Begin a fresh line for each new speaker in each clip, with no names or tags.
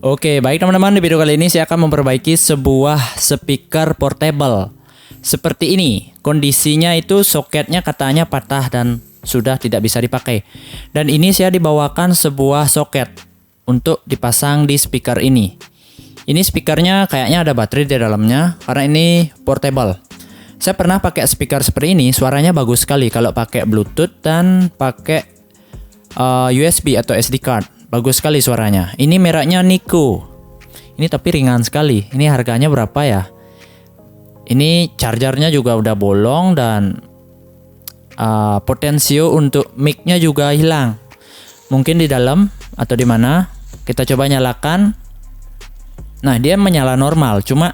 Oke, baik teman-teman, di video kali ini saya akan memperbaiki sebuah speaker portable. Seperti ini, kondisinya itu soketnya katanya patah dan sudah tidak bisa dipakai. Dan ini saya dibawakan sebuah soket untuk dipasang di speaker ini. Ini speakernya kayaknya ada baterai di dalamnya karena ini portable. Saya pernah pakai speaker seperti ini, suaranya bagus sekali kalau pakai Bluetooth dan pakai USB atau SD card. Bagus sekali suaranya. Ini mereknya Nico. Ini tapi ringan sekali. Ini harganya berapa ya? Ini chargernya juga udah bolong dan potensio untuk mic-nya juga hilang. Mungkin di dalam atau di mana? Kita coba nyalakan. Nah, dia menyala normal. Cuma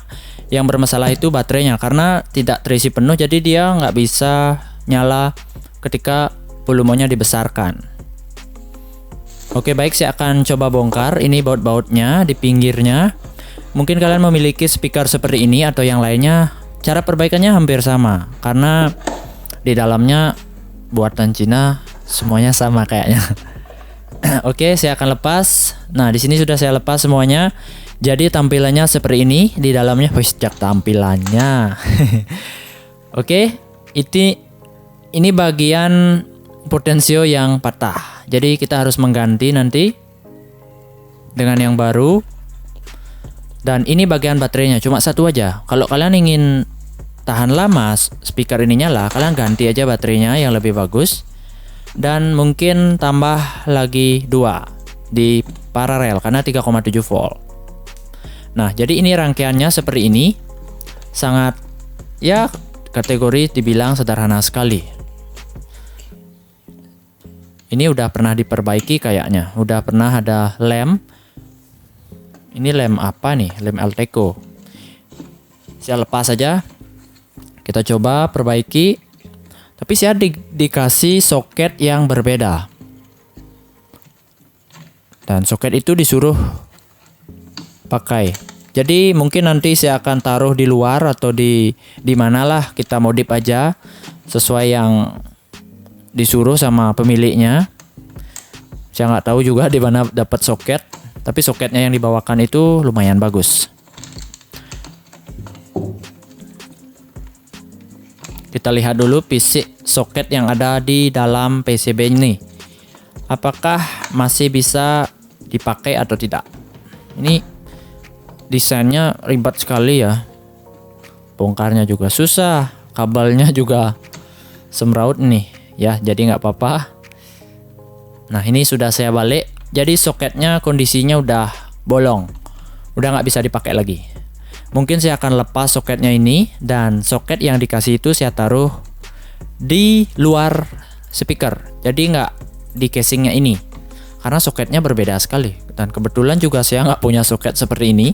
yang bermasalah itu baterainya karena tidak terisi penuh. Jadi dia nggak bisa nyala ketika volumenya dibesarkan. Oke, baik, saya akan coba bongkar ini baut-bautnya di pinggirnya. Mungkin kalian memiliki speaker seperti ini atau yang lainnya. Cara perbaikannya hampir sama karena di dalamnya buatan Cina, semuanya sama kayaknya. Oke, saya akan lepas. Nah, di sini sudah saya lepas semuanya. Jadi tampilannya seperti ini di dalamnya. Sejak tampilannya. Oke, ini bagian potensio yang patah. Jadi kita harus mengganti nanti dengan yang baru. Dan ini bagian baterainya cuma satu aja. Kalau kalian ingin tahan lama speaker ini nyala, kalian ganti aja baterainya yang lebih bagus. Dan mungkin tambah lagi 2 di paralel karena 3,7 volt. Nah, jadi ini rangkaiannya seperti ini. Sangat ya kategori dibilang sederhana sekali. Ini udah pernah diperbaiki kayaknya. Udah pernah ada lem. Ini lem apa nih? Lem Alteco. Saya lepas saja. Kita coba perbaiki. Tapi saya dikasih soket yang berbeda. Dan soket itu disuruh pakai. Jadi mungkin nanti saya akan taruh di luar atau di manalah, kita modif aja sesuai yang disuruh sama pemiliknya. Saya nggak tahu juga di mana dapat soket, tapi soketnya yang dibawakan itu lumayan bagus. Kita lihat dulu fisik soket yang ada di dalam PCB ini. Apakah masih bisa dipakai atau tidak? Ini desainnya ribet sekali ya. Bongkarnya juga susah, kabelnya juga semraut nih. Ya, jadi nggak apa-apa. Nah, ini sudah saya balik. Jadi soketnya kondisinya udah bolong, udah nggak bisa dipakai lagi. Mungkin saya akan lepas soketnya ini dan soket yang dikasih itu saya taruh di luar speaker. Jadi nggak di casingnya ini, karena soketnya berbeda sekali. Dan kebetulan juga saya nggak punya soket seperti ini.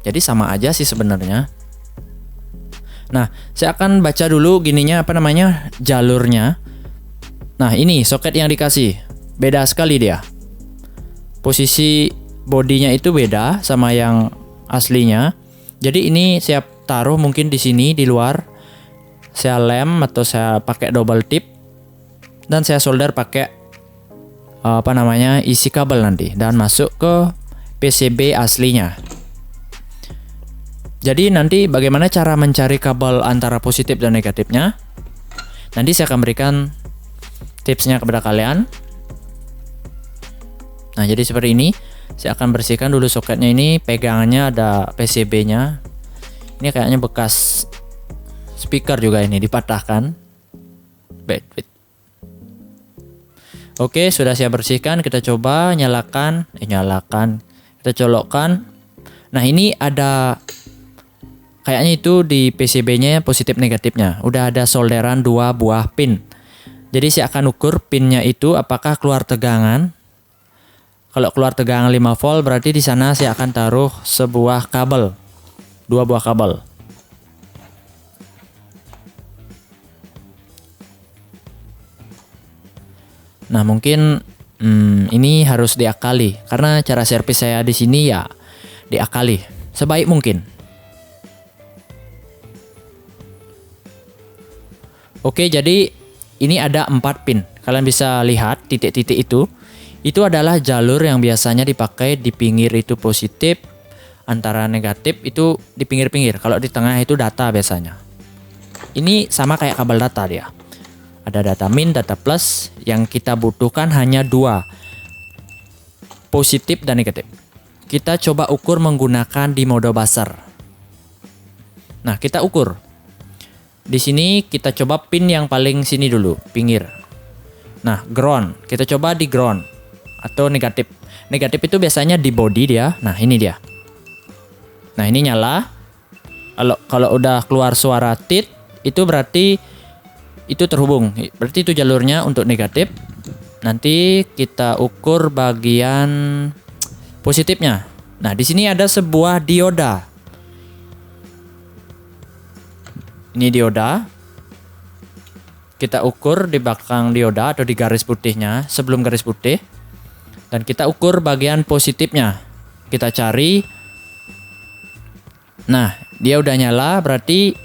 Jadi sama aja sih sebenarnya. Nah, saya akan baca dulu gininya jalurnya. Nah, ini soket yang dikasih. Beda sekali dia. Posisi bodinya itu beda sama yang aslinya. Jadi ini saya taruh mungkin di sini di luar. Saya lem atau saya pakai double tip dan saya solder pakai isi kabel nanti dan masuk ke PCB aslinya. Jadi nanti bagaimana cara mencari kabel antara positif dan negatifnya? Nanti saya akan berikan tipsnya kepada kalian. Nah, jadi seperti ini. Saya akan bersihkan dulu soketnya ini. Pegangannya ada PCB-nya. Ini kayaknya bekas speaker juga ini dipatahkan. Wait. Oke, sudah saya bersihkan. Kita coba nyalakan. Kita colokkan. Nah, ini ada kayaknya itu di PCB-nya positif negatifnya. Udah ada solderan 2 buah pin. Jadi saya akan ukur pinnya itu apakah keluar tegangan. Kalau keluar tegangan 5 volt berarti di sana saya akan taruh sebuah kabel. 2 buah kabel. Nah, mungkin ini harus diakali karena cara servis saya di sini ya diakali sebaik mungkin. Oke, jadi ini ada 4 pin. Kalian bisa lihat titik-titik itu. Itu adalah jalur yang biasanya dipakai di pinggir itu positif, antara negatif itu di pinggir-pinggir. Kalau di tengah itu data biasanya. Ini sama kayak kabel data dia. Ada data min, data plus. Yang kita butuhkan hanya dua, positif dan negatif. Kita coba ukur menggunakan di mode buzzer. Nah, kita ukur. Di sini kita coba pin yang paling sini dulu, pinggir. Nah, ground. Kita coba di ground atau negatif. Negatif itu biasanya di body dia. Nah, ini dia. Nah, ini nyala. Kalau udah keluar suara tit, itu berarti itu terhubung. Berarti itu jalurnya untuk negatif. Nanti kita ukur bagian positifnya. Nah, di sini ada sebuah dioda. Ini dioda. Kita ukur di belakang dioda atau di garis putihnya, sebelum garis putih. Dan kita ukur bagian positifnya. Kita cari. Nah, dia udah nyala, berarti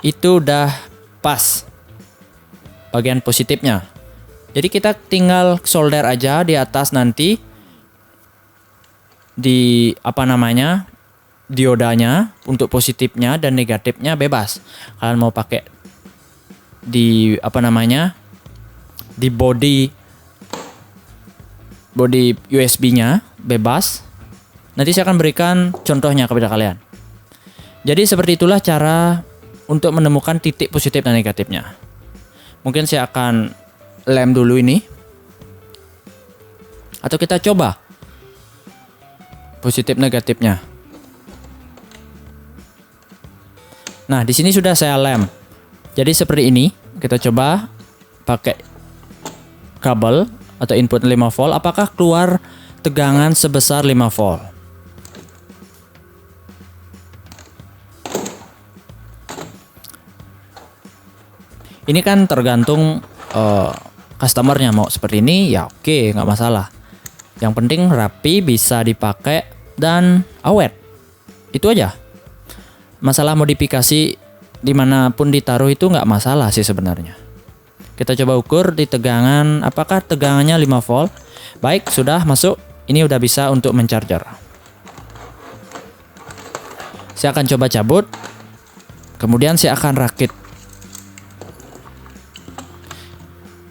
itu udah pas bagian positifnya. Jadi kita tinggal solder aja di atas nanti di diodanya untuk positifnya dan negatifnya bebas. Kalian mau pakai di di body USB-nya bebas. Nanti saya akan berikan contohnya kepada kalian. Jadi seperti itulah cara untuk menemukan titik positif dan negatifnya. Mungkin saya akan lem dulu ini. Atau kita coba positif negatifnya. Nah, di sini sudah saya lem. Jadi seperti ini, kita coba pakai kabel atau input 5 volt, apakah keluar tegangan sebesar 5 volt. Ini kan tergantung customernya mau seperti ini, ya oke, nggak masalah. Yang penting rapi, bisa dipakai, dan awet. Itu aja. Masalah modifikasi dimanapun ditaruh itu nggak masalah sih sebenarnya. Kita coba ukur di tegangan, apakah tegangannya 5 volt. Baik, sudah masuk. Ini udah bisa untuk mencharger. Saya akan coba cabut. Kemudian saya akan rakit.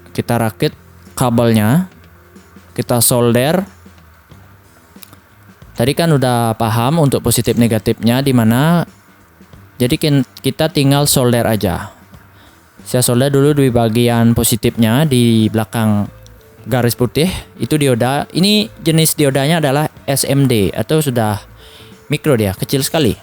Kita rakit kabelnya. Kita solder. Tadi kan udah paham untuk positif negatifnya di mana. Jadi kita tinggal solder aja. Saya solder dulu di bagian positifnya di belakang garis putih. Itu dioda. Ini jenis diodanya adalah SMD atau sudah mikro dia, kecil sekali.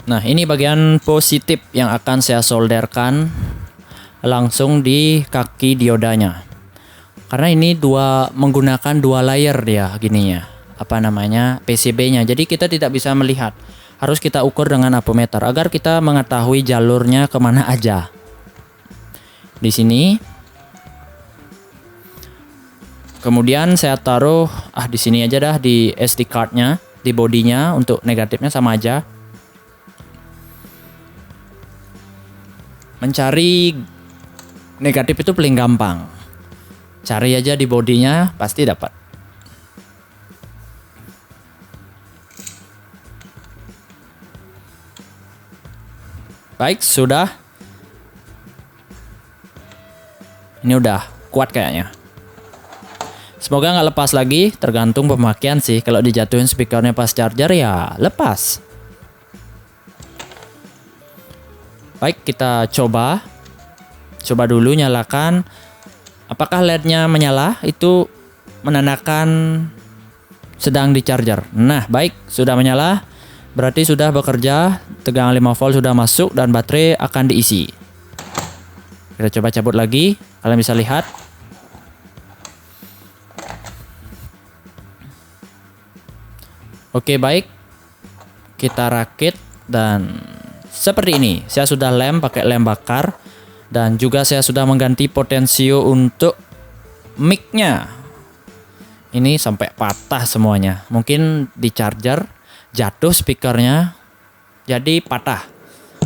Nah, ini bagian positif yang akan saya solderkan langsung di kaki diodanya. Karena ini menggunakan dua layer dia gininya. PCB-nya. Jadi kita tidak bisa melihat. Harus kita ukur dengan ampermeter agar kita mengetahui jalurnya kemana aja. Di sini. Kemudian saya taruh di sini aja dah di SD card-nya, di bodinya untuk negatifnya sama aja. Mencari negatif itu paling gampang. Cari aja di bodinya, pasti dapat. Baik, sudah. Ini udah kuat kayaknya. Semoga nggak lepas lagi, tergantung pemakaian sih. Kalau dijatuhin speakernya pas charger ya lepas. Baik, kita coba. Coba dulu nyalakan. Apakah LED-nya menyala? Itu menandakan sedang di charger. Nah, baik, sudah menyala. Berarti sudah bekerja. Tegangan 5 volt sudah masuk dan baterai akan diisi. Kita coba cabut lagi. Kalian bisa lihat. Oke, baik. Kita rakit dan seperti ini. Saya sudah lem pakai lem bakar. Dan juga saya sudah mengganti potensio untuk mic-nya. Ini sampai patah semuanya. Mungkin di charger jatuh speakernya jadi patah.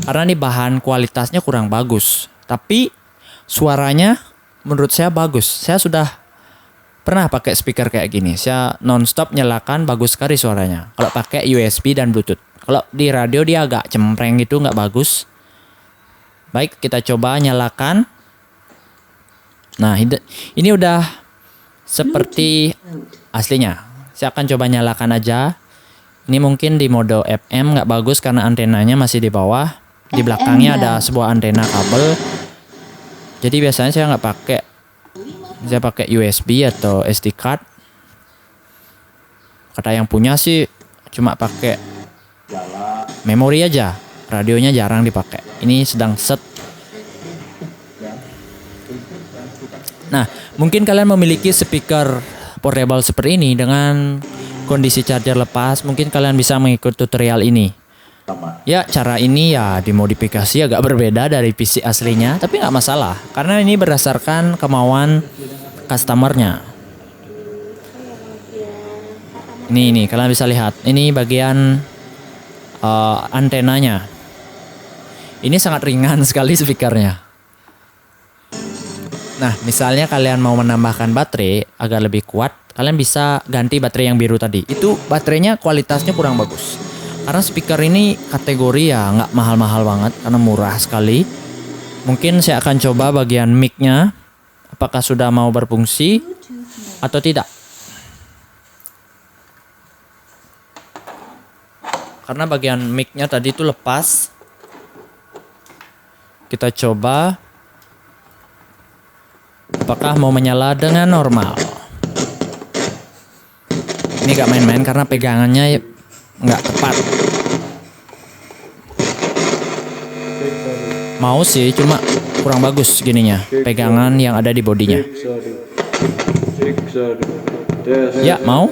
Karena ini bahan kualitasnya kurang bagus. Tapi suaranya menurut saya bagus. Saya sudah pernah pakai speaker kayak gini. Saya nonstop nyalakan, bagus sekali suaranya. Kalau pakai USB dan Bluetooth. Kalau di radio dia agak cempreng gitu, nggak bagus. Baik, kita coba nyalakan. Nah, ini udah seperti aslinya. Saya akan coba nyalakan aja. Ini mungkin di mode FM nggak bagus karena antenanya masih di bawah. Di belakangnya ada sebuah antena kabel. Jadi biasanya saya nggak pakai. Saya pakai USB atau SD card. Kata yang punya sih cuma pakai memori aja. Radionya jarang dipakai. Ini sedang set. Nah, mungkin kalian memiliki speaker portable seperti ini dengan kondisi charger lepas. Mungkin kalian bisa mengikuti tutorial ini. Ya, cara ini ya dimodifikasi agak berbeda dari PC aslinya, tapi nggak masalah. Karena ini berdasarkan kemauan customernya. Ini kalian bisa lihat. Ini bagian antenanya. Ini sangat ringan sekali speakernya. Nah, misalnya kalian mau menambahkan baterai agar lebih kuat, kalian bisa ganti baterai yang biru tadi. Itu baterainya kualitasnya kurang bagus. Karena speaker ini kategori ya nggak mahal-mahal banget, karena murah sekali. Mungkin saya akan coba bagian mic-nya, apakah sudah mau berfungsi atau tidak. Karena bagian mic-nya tadi itu lepas. Kita coba. Apakah mau menyala dengan normal? Ini gak main-main karena pegangannya nggak tepat. Mau sih, cuma kurang bagus gininya. Pegangan yang ada di bodinya. Ya, mau.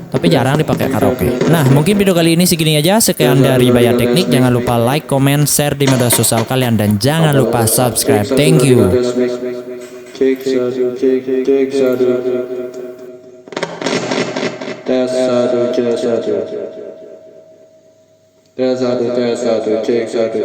Tapi jarang dipakai karaoke. Nah, mungkin video kali ini segini aja. Sekian dari Bayar Teknik. Jangan lupa like, comment, share di media sosial kalian. Dan jangan lupa subscribe. Thank you. Cek satu, cek satu. Tes satu, cek satu. Tes satu, cek satu.